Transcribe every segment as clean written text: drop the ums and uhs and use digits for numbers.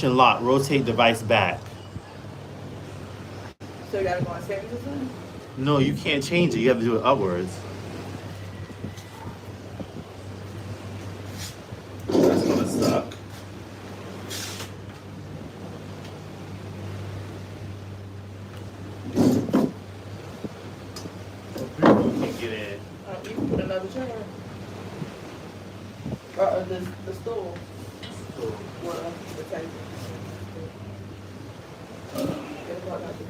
Lock. Rotate device back. So you gotta go on settings or something? No, you can't change it. You have to do it upwards. That's gonna suck. People can get in. You can put another chair. Or the stool. Well, the table. It'll probably have to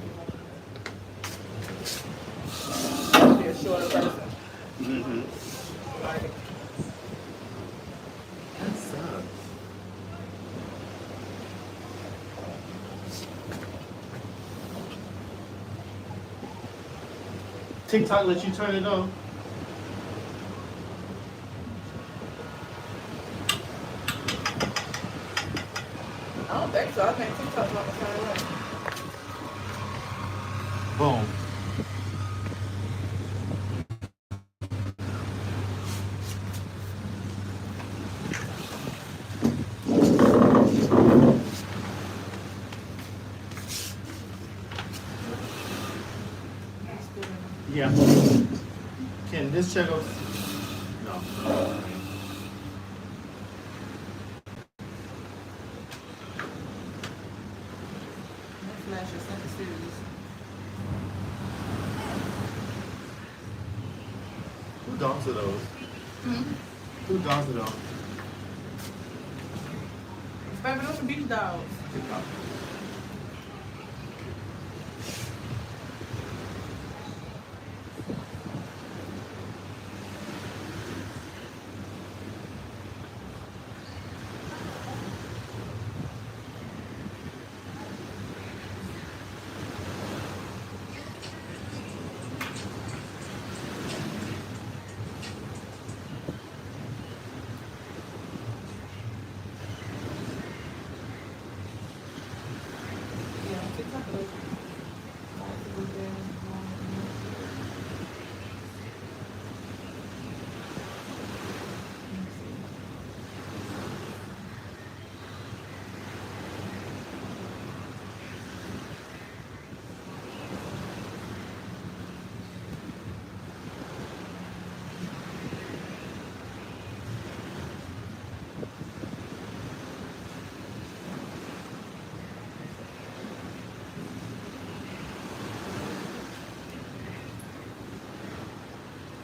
be a shorter person. Mm-hmm. Like, That sucks. TikTok let you turn it on. I don't think so. I think TikTok's on the same way. Boom. Yeah. Can this check go? No. Flash your second series. Who dogs are those? Who dogs are those? Baby, those are beach dogs. Yeah, TikTok is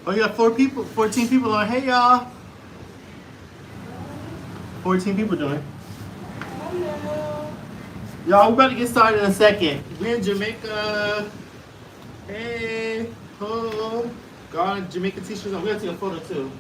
Oh, you got 14 people on. Hey, y'all. 14 people doing. hello. Y'all, we're about to get started in a second. We're in Jamaica. Hey. Oh. Got Jamaica t-shirts on. We gotta take a photo, too.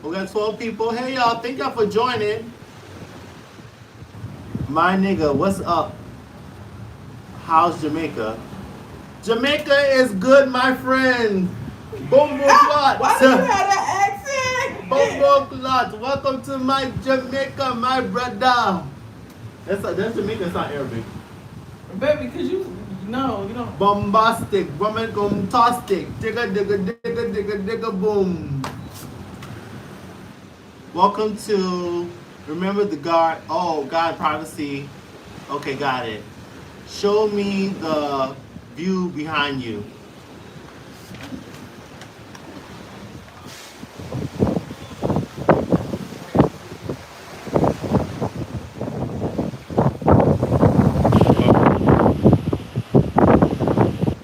We got 12 people. Hey, y'all. Thank y'all for joining. My nigga, what's up? How's Jamaica? Jamaica is good, my friend. Bombo Clot. Why do you have that accent? Bombo Clot. Welcome to my Jamaica, my brother. That's Jamaica, it's not Arabic. Baby, cause you don't. Bombastic, bombastic, digga digga digga digga digga boom. Welcome to, remember the guard, oh, God privacy. Okay, got it. Show me the view behind you.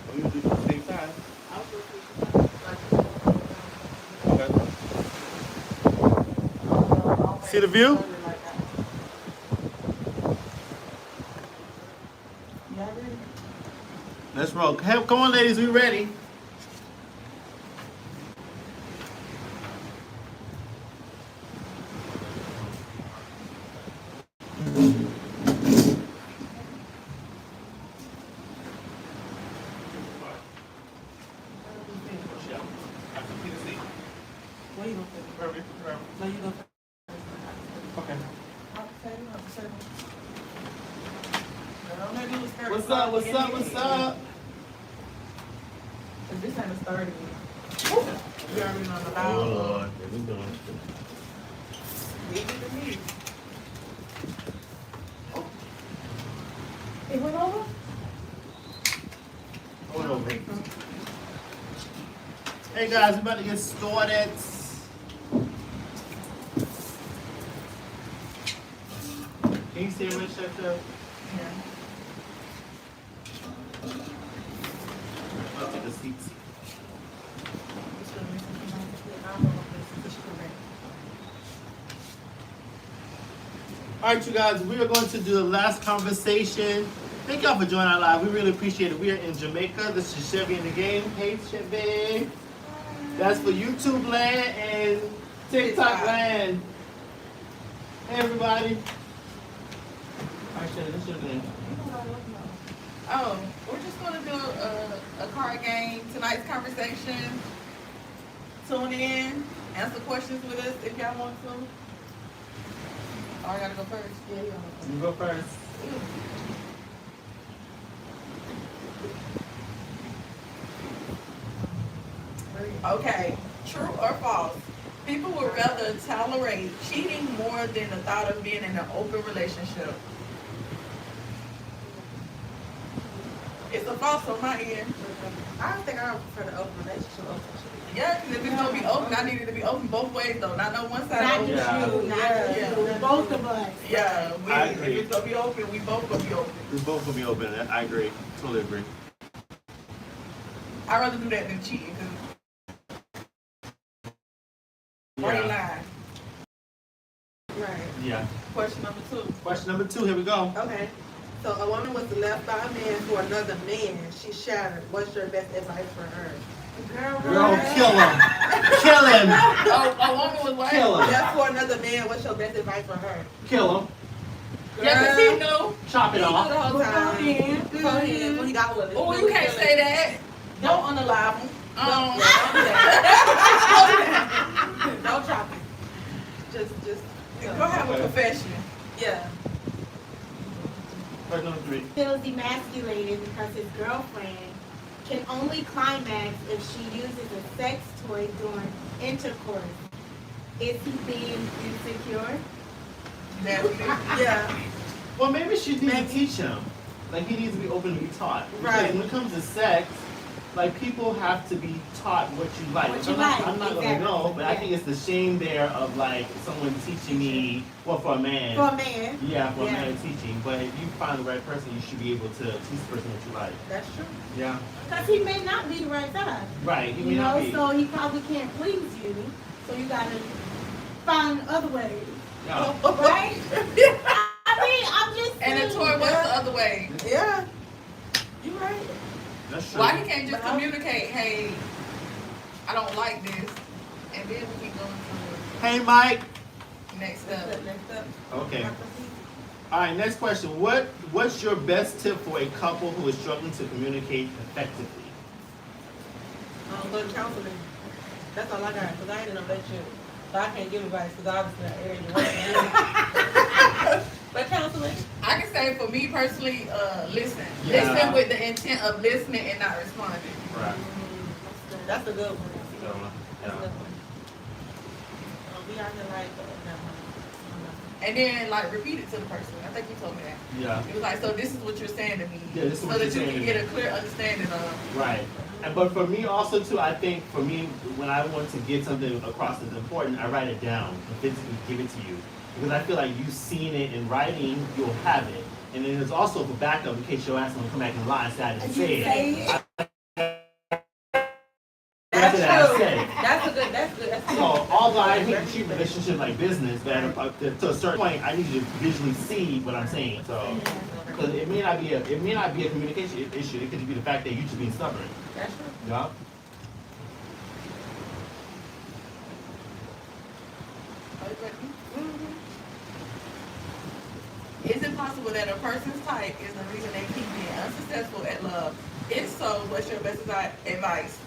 Oh, you do it at the same time? Okay. See the view? Let's roll. Hey, come on, ladies, we ready. No, you go first. No, you go first. Okay. What's What's up? What's up? If this ain't a start again. We already know the Oh loud. Lord, what we doing? Leave it to me. It went over? Hold over. Hey guys, we're about to get started. Can you see me, shut up? Yeah. I'll take a seat. All right, you guys, we are going to do the last conversation. Thank y'all for joining our live. We really appreciate it. We are in Jamaica. This is Chevy in the game. Hey, Chevy. That's for YouTube land and TikTok land. Hey, everybody. All right, Chevy, this is your name. Oh, we're just going to do a card game. Tonight's conversation. Tune in. Answer questions with us if y'all want to. Oh, I gotta go first. Yeah, you You go first. Okay, true or false? People would rather tolerate cheating more than the thought of being in an open relationship. It's a false on my end. I don't think I would prefer the open relationship over cheating. Yeah, because if it's gonna be open, I need it to be open both ways though, not no one side. Not open. just Yeah. you, not just Yeah. you, both of us. Yeah, I if agree. it's gonna be open, we both gonna be open. We both will be open. I agree. Totally agree. I'd rather do that than cheating, because why you lying? Right. Yeah. Question number 2. Question number 2. Here we go. Okay. So a woman was left by a man for another man. She's shattered. What's your best advice for her? Girl, Girl, kill him. Kill him. Oh, a woman was what? Kill him. Left for another man. What's your best advice for her? Kill him. Yeah, because he knew. Chop He it knew the off. whole time. Beforehand. Beforehand, when he got with it. Oh, you can't say that. Don't unalive him. Don't chop it. Just, Go have a confession. yeah. Question number 3. Feels emasculated because his girlfriend can only climax if she uses a sex toy during intercourse. Is he being insecure? Yeah. Well, maybe she needs to teach him. Like, he needs to be open to be taught. Because Right. when it comes to sex, like, people have to be taught what you like. What you I'm not, like, I'm not exactly. gonna know, but I Yeah. think it's the shame there of, like, someone teaching me, well, for a man. For a man. Yeah, for a Yeah. man teaching. But if you find the right person, you should be able to teach the person what you like. That's true. Yeah. Because he may not be the right guy. Right. You may You not know, be. so he probably can't please you. So you gotta find other ways. Yeah. Right? I mean, I'm just And the saying. toy, what's the other way? Yeah. You right. That's true. Why he can't just communicate, hey, I don't like this, and then we keep going Hey, Mike. to the next step. Next up. Okay. All right, next question. What's your best tip for a couple who is struggling to communicate effectively? Go to counseling. That's all I got, because I ain't in no relationship. So I can't give advice, because obviously that area But counseling. I can say for me personally, listen. Yeah. Listen with the intent of listening and not responding. Right. That's a good one. So, That's a yeah. good one. We out here like, And then like repeat it to the person. I think you told me that. Yeah. It was like, so this is what you're saying to me. Yeah, this is so what that you're you saying can to get me. a clear understanding of. Right. But for me also too, I think for me, when I want to get something across that's important, I write it down and physically give it to you. Because I feel like you've seen it in writing, you'll have it. And then there's also for backup in case your ass don't come back and lie and say I didn't say it. That's I true. said it. That's good. That's So although I hate to treat relationships like business, that to a certain point I need you to visually see what I'm saying. So because it may not be a communication issue. It could be the fact that you're just being stubborn. That's true. Yeah. Is it possible that a person's type is the reason they keep being unsuccessful at love? If so, what's your best advice?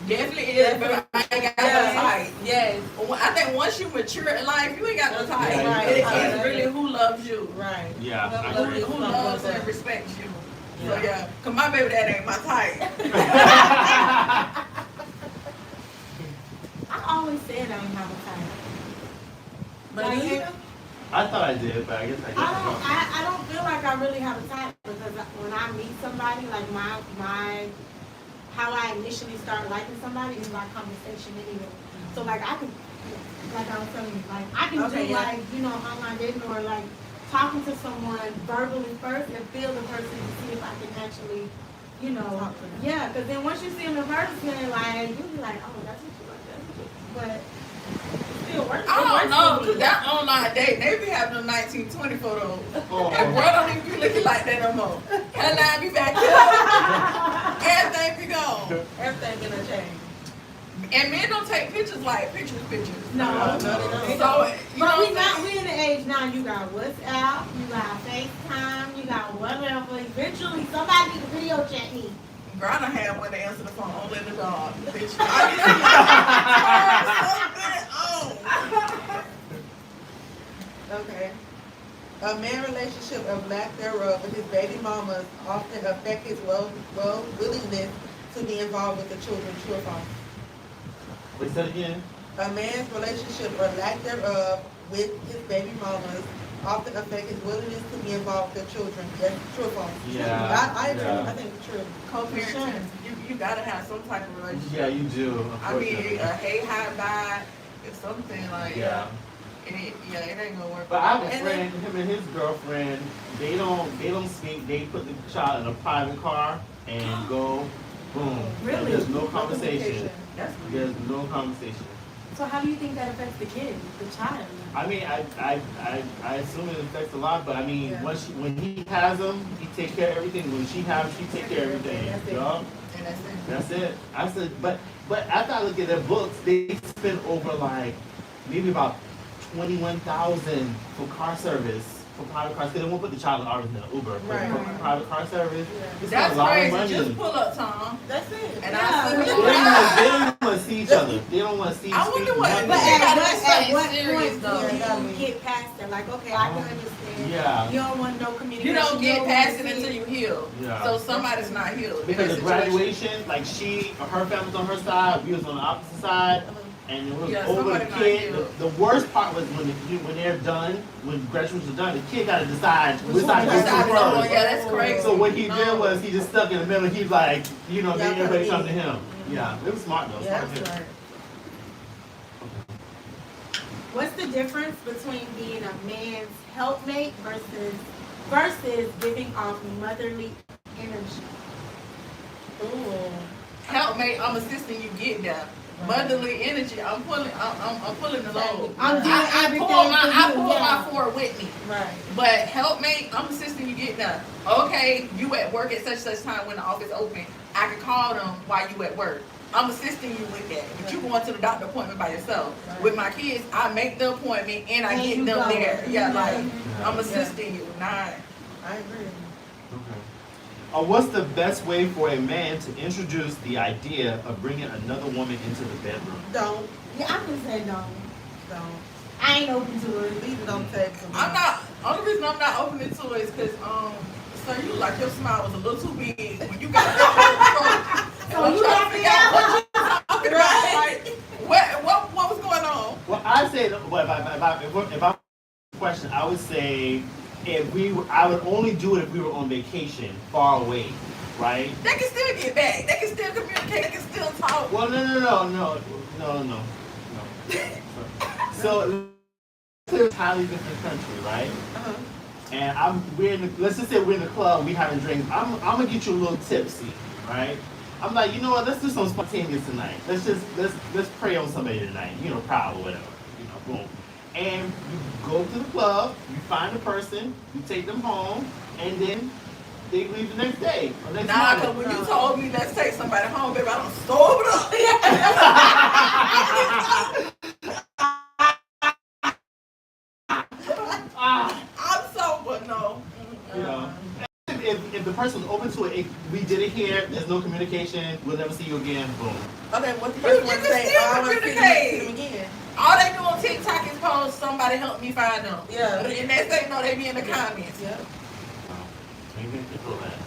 Definitely is, but I ain't got no type. Yes. I think once you mature in life, you ain't got no type. Yeah, right. It's really who loves you. Right. Yeah, I Who loves and respects you. So Yeah. yeah, cause my baby dad ain't my type. I always said I didn't have a type. But Like, you, I thought I did, but I guess I don't. I don't feel like I really have a type because when I meet somebody, like my how I initially start liking somebody is by conversation anyway. So like I can, like I was telling you, like I can Okay, do yeah. like, you know, online dating or like talking to someone verbally first and feel the person to see if I can actually, you know, Talk to them. yeah. Because then once you see them in person, like you be like, oh, that's what you like, that's what you. But it still works. I don't know, cause that online date, they be having them 1920 photos. Oh. And bro don't even be looking like that no more. Headline be back here. Everything be gone. Everything gonna change. And men don't take pictures like pictures. No. No, they don't. So, you But know, we in the age now. You got WhatsApp, you got FaceTime, you got whatever. Eventually, somebody need to video chat me. girl, I done had one to answer the phone, only in the dog. Bitch, I Okay. A man relationship of lack thereof with his baby mamas often affect his willingness to be involved with the children. True or false? Wait, say it again. A man's relationship or lack thereof with his baby mamas often affect his willingness to be involved with the children. Yes, true or false? Yeah, I agree. yeah. I think it's true. co-parenting, you gotta have some type of relationship. Yeah, you do. I mean, Unfortunately. hey, hi, bye, it's something like, Yeah. it ain't gonna work. But I have a And friend, him and his girlfriend, they don't speak, they put the child in a private car and go, boom. Really? There's no conversation. communication. That's weird. There's no conversation. So how do you think that affects the kid, the child? I mean, I assume it affects a lot, but I mean, Yeah. when he has them, he take care of everything. When she has them, she take care of everything. That's it. Yup. And that's it. That's it. I said, but after I look at their books, they spend over like maybe about 21,000 for car service, for private cars. They don't want to put the child in ours in the Uber, but Right. for private car service, Yeah. it's That's a lot crazy, of money. just pull up, Tom. That's it. And Yeah, I but see They don't want to see each other. They don't want to see. I wonder speak what- nothing. But They gotta at stay what serious, point though. do Yeah. you get past that? Like, okay, I can understand. Yeah. You don't want no You communication. don't get don't past wanna it see until you heal. Yeah. So somebody's not healed. in Because that the situation. graduation, like her family's on her side, we was on the opposite side, and it was Yeah, over the somebody not kid. healed. The worst part was when they're done, when graduations are done, the kid got to decide which side to That's go how to it go. first. Yeah, that's crazy. So what he No. did was he just stuck in the middle. He's like, you know, Yeah, made everybody come to yeah. him. Yeah, it was smart though. Yeah, Smart that's kid. right. What's the difference between being a man's helpmate versus giving off motherly energy? Ooh. Helpmate, I'm assisting you get there. Motherly energy, I'm pulling the load. I'm doing everything I for you, pull yeah. my forward with me. Right. But helpmate, I'm assisting you get there. Okay, you at work at such time when the office open. I can call them while you at work. I'm assisting you with that. But you going to the doctor appointment by yourself. Right. With my kids, I make the appointment and I And get you them go. there. Yeah, like Mhm. I'm assisting you. Nah. I agree. Okay. What's the best way for a man to introduce the idea of bringing another woman into the bedroom? Don't. Yeah, I'm gonna say no. Don't. I ain't open to it. Leave it on the table. I'm not. Only reason I'm not opening to it is because so you like your smile was a little too big when you got that. So you trying to have figure out what you talking about. Like, what was going on? Well, I say, well, if I question, I would say I would only do it if we were on vacation, far away, right? They can still get back. They can still communicate. They can still talk. Well, no. So, it's a entirely different country, right? Uh-huh. And let's just say we're in the club, we having drinks. I'm gonna get you a little tipsy, right? I'm like, you know what? Let's do something spontaneous tonight. Let's pray on somebody tonight. You know, proud or whatever. You know, boom. And you go to the club, you find a person, you take them home, and then they leave the next day or next Nah, morning. cause when you told me let's take somebody home, baby, I done stormed up. I'm sober, no. You know, if the person's open to it, if we did it here, there's no communication, we'll never see you again, boom. Okay, what's the You person want to can say? still I want to see communicate. them again. All they doing Somebody help me find them. Yeah. And they say no, they be in the comments. Yeah. You can control that.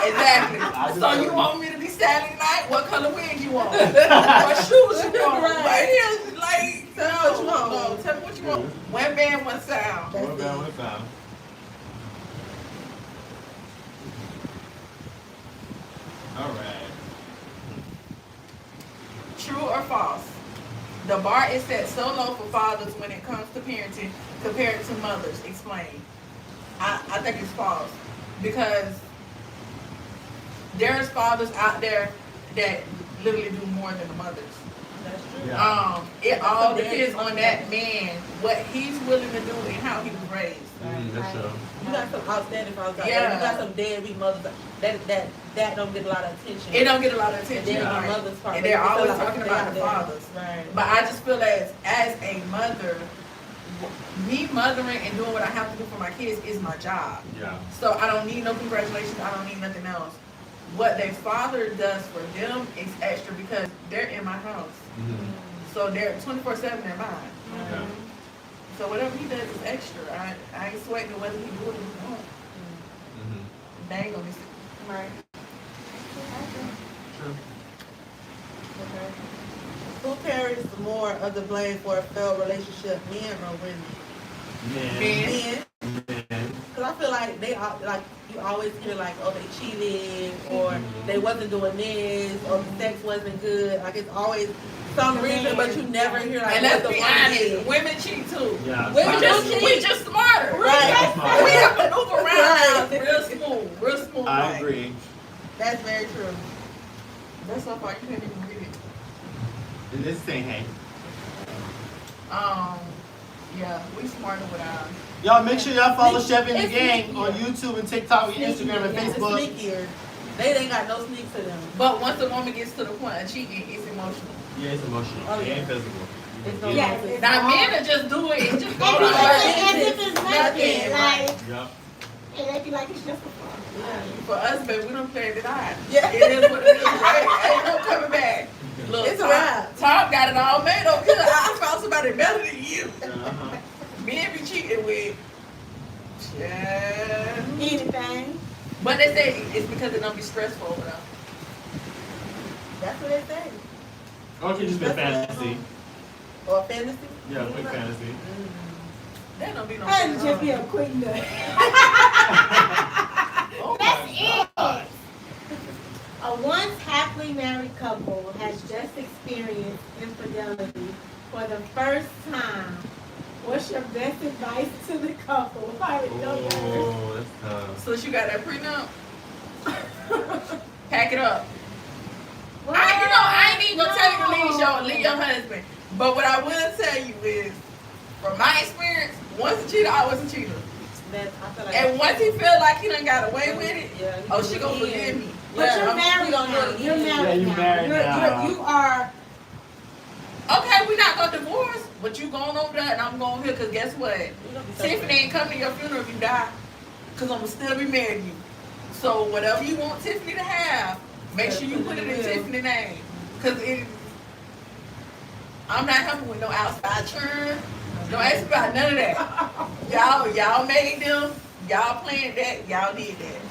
Exactly. So you want me to be Saturday night? What color wig you want? What shoes you want? Right here, like, tell me what you want. No, tell me what you want. One band, one sound. One band, one sound. All right. True or false? The bar is set so low for fathers when it comes to parenting compared to mothers. Explain. I think it's false because there's fathers out there that literally do more than the mothers. That's true. Yeah. It all depends on that man, what he's willing to do and how he was raised. That's true. You got some outstanding fathers out there. Yeah. You got some deadbeat mothers that don't get a lot of attention. It don't get a lot of And attention. then Yeah. my mother's part. And they're They feel always like talking they about out the there. fathers. Right. But I just feel as a mother, me mothering and doing what I have to do for my kids is my job. Yeah. So I don't need no congratulations. I don't need nothing else. What their father does for them is extra because they're in my house. Mm-hmm. So they're 24/7, they're mine. Yeah. So whatever he does is extra. I ain't sweating whether he do it or not. Mm-hmm. They ain't gonna be Right. True. Okay. Who carries more of the blame for a failed relationship, men or women? Man. Men. Men. Because I feel like they are, like, you always hear like, oh, they cheated, or they wasn't doing this, or the sex wasn't good. Like, it's always some reason, but you never hear like And let's what the be woman honest, did. women cheat too. Yeah. Women We just smarter. Right. We have to move around Right. real smooth. I like. agree. That's very true. That's so far you can't even read it. And this thing, hey. Yeah, we smarter with our. Y'all make sure y'all follow Chevy and the It's Gang sneakier. on YouTube and TikTok and Instagram and It's Facebook. sneakier. They ain't got no sneak to them. But once a woman gets to the point of cheating, it's emotional. Yeah, it's emotional. Oh, It yeah. ain't physical. It's no Yeah, yeah. it's Now all- men are just do it and just go As on. if it's nothing. Nothing, Like, Yep. and they be like, it's just a fun. For us, baby, we don't play it out. Yeah. It is what it is, right? Ain't no coming back. Look, It's a wrap. Tom got it all made over here. I found somebody better than you. Uh-huh. Men be cheating with. Yeah. Anything. But they say it's because it don't be stressful over there. That's what they say. Or it could just be a fantasy. Or fantasy. Yeah, quick fantasy. There don't be no. That'd just be a quick nut. Oh That's my it. God. A once happily married couple has just experienced infidelity for the first time. What's your best advice to the couple? I already know that. Oh, that's tough. So she got that prenup? Pack it up. Well, I ain't even gonna tell you to no. leave your husband. But what I will tell you is, from my experience, once a cheater, always a cheater. That, I feel like And once he feel like he done got away with it, yeah, oh, she gonna forgive me. But Yeah, you're I'm- married we gonna do now. it You're again. married Yeah, you married now. You are. Okay, we not gonna divorce, but you going over there and I'm going here, cause guess what? we gonna be so Tiffany friends. ain't coming to your funeral if you die, cause I'ma still be married to you. So whatever you want Tiffany to have, make sure you put it in Tiffany's name, cause I'm not helping with no outside churn. Don't ask me about none of that. Y'all made them. Y'all planned that. Y'all did that.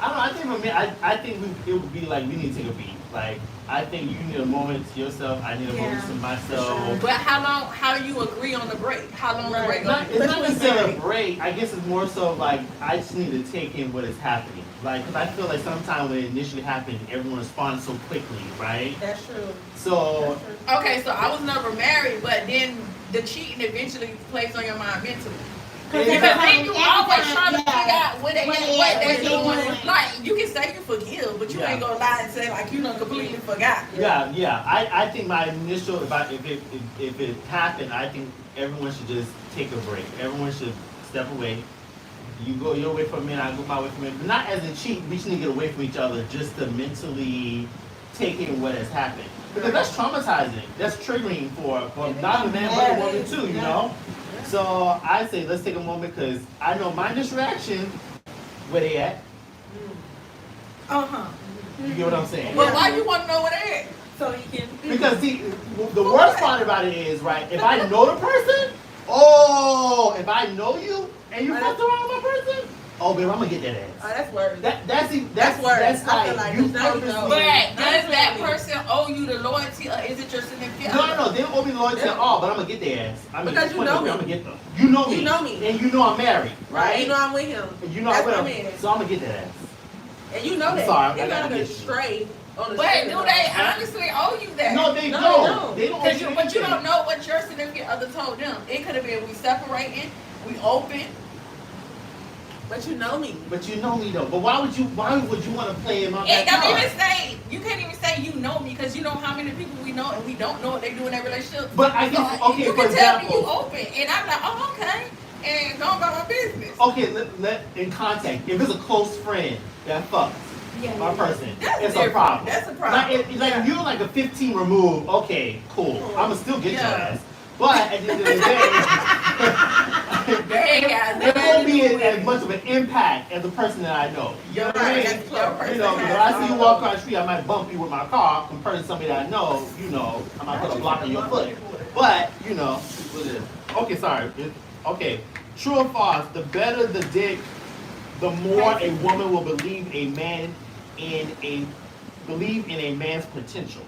I don't know. I think for me, I think it would be like we need to take a beat. Like I think you need a moment to yourself. I need a moment to myself. But how do you agree on the break? How long the break? It's not necessarily a break. I guess it's more so like I just need to take in what is happening. Like, cause I feel like sometimes when it initially happened, everyone responds so quickly, right? That's true. So That's true. Okay, so I was never married, but then the cheating eventually plays on your mind mentally. Because Because then you always trying to figure out what they doing. doing. Like, you can say you forgive, but you ain't gonna lie and say like you done completely forgot. yeah. I think my initial if it happened, I think everyone should just take a break. Everyone should step away. You go your way for a minute, I go my way for a minute. But not as a cheat, we just need to get away from each other just to mentally take in what has happened. Because that's traumatizing. That's triggering for not a man but a woman too, you know? So I say let's take a moment because I know my initial reaction, where they at? Uh-huh. You get what I'm saying? But why you wanna know where they at? So he can. Because Because see, the worst part about it is, right, if I know the person, oh, if I know you and you fucked around with my person, oh, babe, I'm gonna get that ass. Oh, that's worse. That's worse. That's I feel like like you now you purposely. know. But does that person owe you the loyalty, or is it your significant other? No, they don't owe me loyalty at all, but I'm gonna get their ass. I mean, Because you know me. I'm gonna get them. You know me. You know me. And you know I'm married, right? You know I'm with him. And you know That's I'm what with I him. mean. So I'm gonna get that ass. And you know I'm that. sorry, I They're gotta not gonna get you. stray on the But street. do they honestly owe you that? No, they No, don't. they They don't. owe But me you anything. don't know what your significant other told them. It could have been we separating, we open. But you know me. But you know me though. But why would you want to play in my It don't backyard? even say, you can't even say you know me, because you know how many people we know and we don't know what they do in their relationship. But I guess, So okay, you for can tell me example. you open, and I'm like, oh, okay, and go about my business. Okay, let in context. If it's a close friend that fucks Yeah. my person, That's it's a different. problem. That's a problem. Like if you're like a 15 remove, okay, cool. I'ma still get your Yeah. ass. But at the end of the day, They ain't got it won't be nothing to do as with much of an impact as a person that I know. You're know what I right. mean? That's your person. You know, if I see you walk across the street, I might bump you with my car compared to somebody that I know, you know, I might put a block on your foot. But, you know, what it is. Okay, sorry. Okay. True or false, the better the dick, the more a woman will believe a man's potential.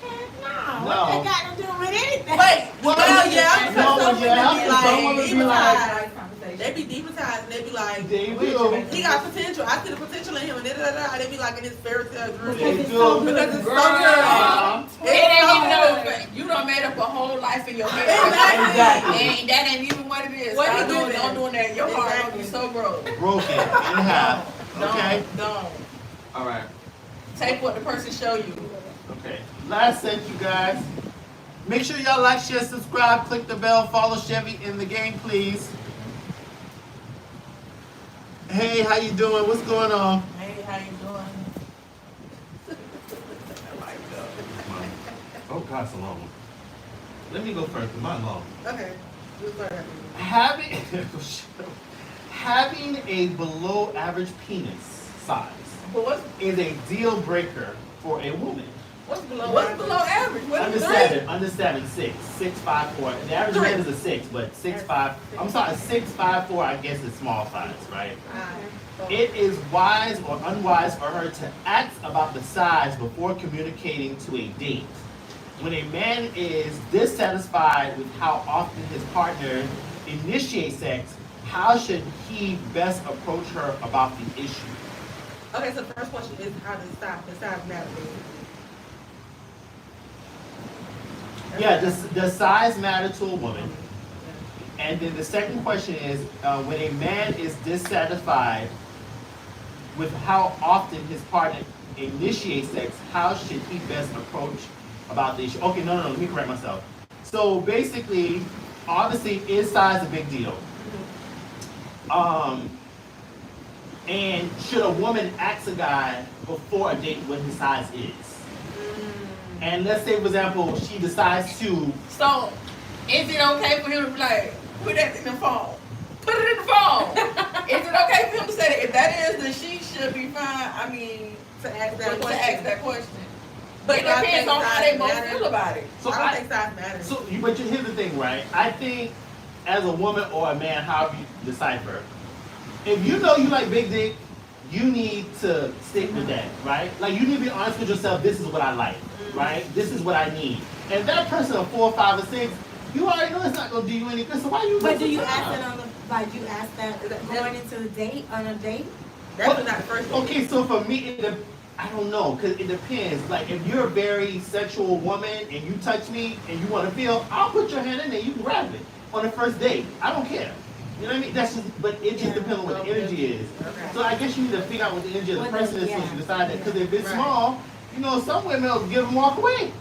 No, No. what that got to do with anything? Wait, Well, yeah. No, Some yeah, women be some women be like- like, they be demonetized and they be like, They do. he got potential. I see the potential in him, and they be like in this fairy tale dream. They Because it's do. so good. Because it's so Girl. good. it ain't even know. You done made up a whole life in your head. Exactly. And that ain't even what it is. What Stop he doing, doing? don't doing that. Your heart gonna be Exactly. so broke. Broken in half. Okay? Don't. All right. Take what the person show you. Okay. Last set, you guys. Make sure y'all like, share, subscribe, click the bell, follow Chevy in the game, please. Hey, how you doing? What's going on? Hey, how you doing? Oh, God, it's a long one. Let me go first, because mine's long. Okay. We'll start at Having a below average penis size But is a deal breaker for a woman. What's below what's average? below average? What Under is seven, under 6, 6'5'4". The average Three. man is a 6, but 6'5". I'm sorry, 6'5'4". I guess is small size, right? It is wise or unwise for her to ask about the size before communicating to a date. When a man is dissatisfied with how often his partner initiates sex, how should he best approach her about the issue? Okay, so the first question is how does the size matter? Yeah, does size matter to a woman? And then the second question is, when a man is dissatisfied with how often his partner initiates sex, how should he best approach about the issue? Okay, no, let me correct myself. So basically, obviously, is size a big deal? And should a woman ask a guy before a date what his size is? And let's say, for example, she decides to. So, is it okay for him to be like, put that in the phone? Put it in the phone. Is it okay for him to say that? If that is, then she should be fine. I mean, To ask to that question. ask that question. But It I depends think on how size they both matters. feel about it. So I don't think size matters. So, here's the thing, right? I think as a woman or a man, however you decipher, if you know you like big dick, you need to stick with that, right? Like you need to be honest with yourself. This is what I like, right? This is what I need. And that person a 4, 5, or 6, you already know it's not gonna do you any good. So why you? But do waste you your ask time? it on the, like you ask that going into the date, on a date? That's not the first one. Okay, so for me, I don't know, cause it depends. Like if you're a very sexual woman and you touch me and you want to feel, I'll put your hand in there. You can grab it on the first date. I don't care. You know what I mean? That's just, but it just depends on what the energy is. Okay. So I guess you need to figure out what the energy of the What person the- is so yeah. you decide that. Because if it's Right. small, you know, some women will give them walk away.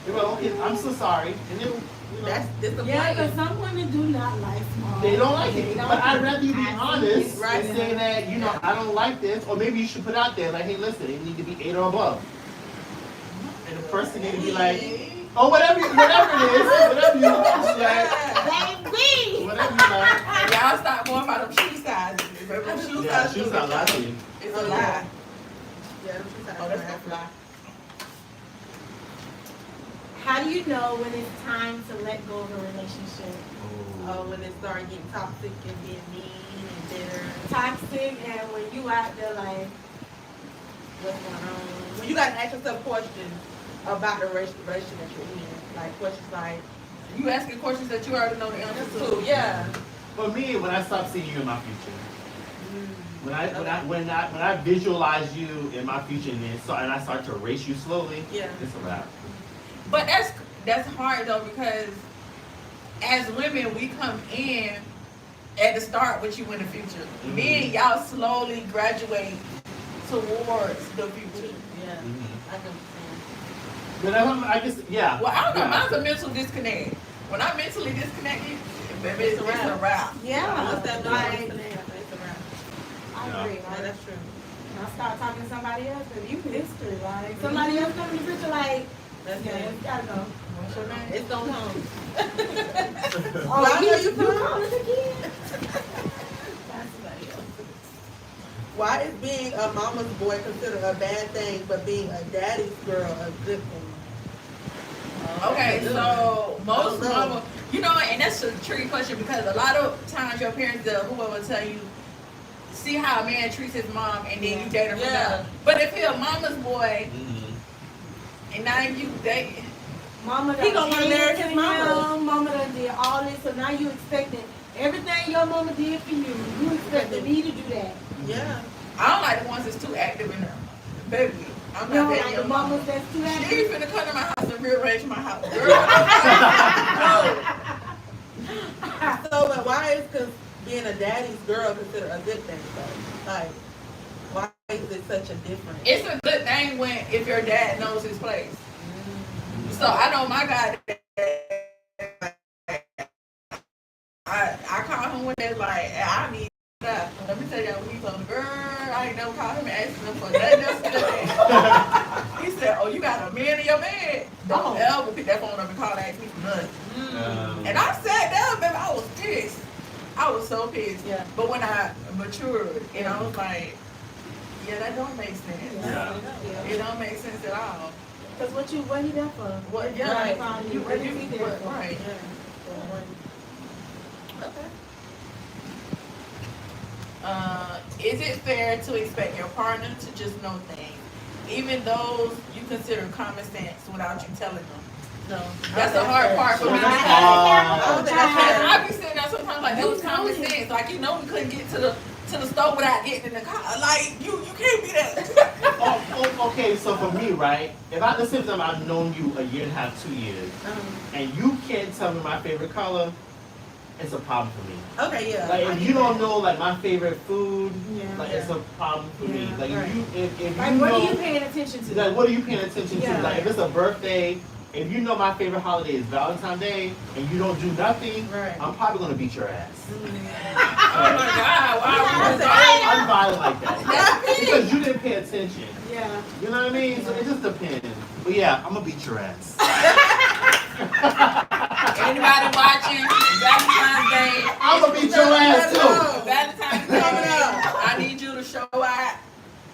You know, I'm so sorry, and then you know, That's disappointing. Yeah, because some women do not like small. they don't like They it. don't But I'd like rather you be it. honest Right. and say that, you know, I don't like this, or maybe you should put out there like, hey, listen, it need to be 8 or above. And the person need to be like, oh, whatever it is, whatever you like, Baby! whatever you like. And y'all stop going by them shoe sizes. Remember them shoe Yeah, sizes? shoes not lying. It's a lie. Yeah, them two sides Oh, that's matter. no lie. How do you know when it's time to let go of a relationship? When it starts getting toxic and being mean and bitter. Toxic, and when you out there like, What's going on? When you got to ask yourself questions about the relationship that you're in. Like questions like, You asking questions that you already know the answer to. yeah. For me, when I stop seeing you in my future, when I visualize you in my future, and I start to erase you slowly, Yeah. it's a wrap. But that's hard though, because as women we come in at the start with you in the future. Mhm. Me and y'all slowly graduate towards the future. Yeah. Mhm. I can understand. But I guess, yeah. Well, I don't know. Yeah. Mine's a mental disconnect. When I'm mentally disconnected, baby, it's a wrap. yeah, What's that like, It's a wrap. I Yeah. agree. Yeah, Like, that's true. when I start talking to somebody else, but you history, like somebody else coming in the picture, like, That's yeah, it. it's gotta go. What's your name? It's going home. Oh, Well, I know you you come. calling again? That's somebody else. Why is being a mama's boy considered a bad thing, but being a daddy's girl a good thing? Okay, so most I don't know. mama, you know, and that's a tricky question because a lot of times your parents, whoever will tell you, see how a man treats his mom, and then you date him for Yeah. that. But if you're a mama's boy, Mhm. and now you date, Mama He done gonna wanna marry his did mama. him, Mama done did all this, so now you expecting everything your mama did for you. You expecting me to do that. Yeah. I don't like the ones that's too active in there. Baby, I'm You not know, dating like your the mama. mamas that's too She active. finna come to my house and rearrange my house. Girl, no. So, but why is being a daddy's girl considered a good thing, though? Like, why is it such a difference? It's a good thing if your dad knows his place. So I know my guy. I call him when they're like, I need that. Let me tell y'all what he told me. Girl, I ain't never called him and asked him for nothing else today. He said, oh, you got a man in your bed? Don't ever pick that phone up and call and ask me for nothing. And I sat down, baby, I was pissed. I was so pissed. Yeah. But when I matured, and I was like, yeah, that don't make sense. Yeah. It don't make sense at all. Cause what he there for? What? Yeah, Right. what is he there for? Right. Okay. Is it fair to expect your partner to just know things, even those you consider common sense, without you telling them? No. That's the hard part for me. I don't think that's fair. I be sitting there sometimes like, that was common sense. Like, you know, we couldn't get to the store without getting in the car. Like, you can't be that. Okay, so for me, right, if I listen to them, I've known you a year and a half, 2 years, and you can't tell me my favorite color, it's a problem for me. Okay, yeah. Like, if you don't know, like, my favorite food, like, it's Yeah. a problem for me. Yeah, Like, right. if you Like, what know, are you paying attention to? like, what are you paying attention Yeah. to? Like, if it's a birthday, if you know my favorite holiday is Valentine's Day, and you don't do nothing, Right. I'm probably gonna beat your ass. Oh my God! Wow. I'm violent like that. Because you didn't pay attention. Yeah. You know what I mean? So it just depends. But yeah, I'm gonna beat your ass. Anybody watching Valentine's Day? I'm gonna beat your ass too. Valentine's Day. Coming up. I need you to show out.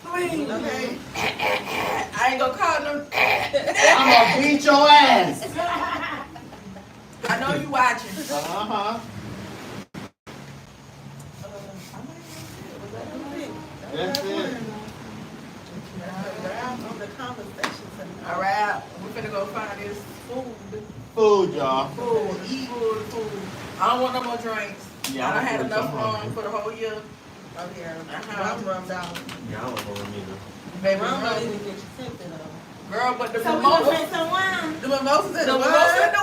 Please. Okay. I ain't gonna call them. I'm gonna beat your ass. I know you watching. Uh-huh. That's it. On the conversation tonight. All right, we're finna go find this food. Food, y'all. Food. Eat food. I don't want no more drinks. Yeah, I done had I'm enough hungry. rum for the whole year. Oh, yeah. Uh-huh. I'm rummed out. Yeah, I don't know what either. Baby, Rum don't rum. even get you tempted, though. Girl, but the So we gonna mimosa. drink some wine. The mimosas and The the mimosa and wine.